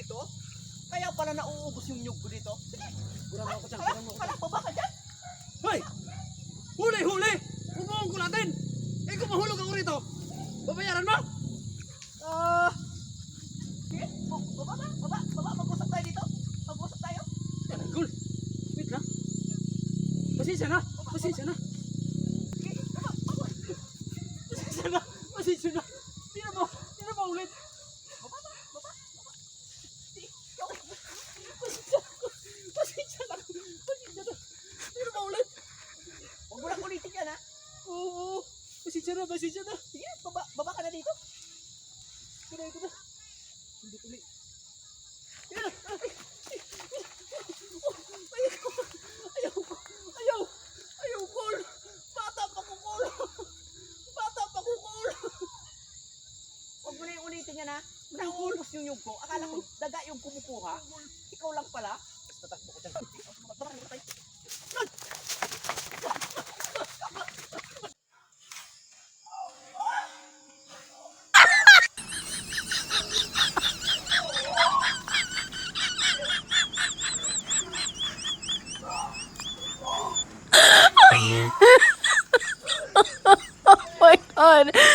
dito. Kaya pala nauubos yung nyug ko dito. Sige. Kurang ako dyan, Kaya, kurang ako kaya, dyan. baba ka dyan. Hoy! Huli, huli! Huwag ko natin! Eh kung mahulog ako rito, babayaran mo? Sige, baba, mag-usap tayo dito. Mag-usap tayo. Tanggol! Wait lang. Pasensya na! Pasensya na! Sige, baba. Pasensya na! Pasensya na! Di na maulit! Baba. Sige, okay. Pasensya na! Pasensya na! Pasensya na! Di na maulit! Huwag mo lang ulitin yan, ha? Oo! Pasensya na! Pasensya na! Sige, baba ka na dito. Ito na! Hindi ko Yan. Ayaw, Col! Bata pa ko, Col. Huwag mo na yung ulitin yan, ha? Nauubos yung nyug ko. Akala ko daga yung kumukuha. Ikaw lang pala. Basta takbo ko dyan. Baba ka tayo. Oh my god.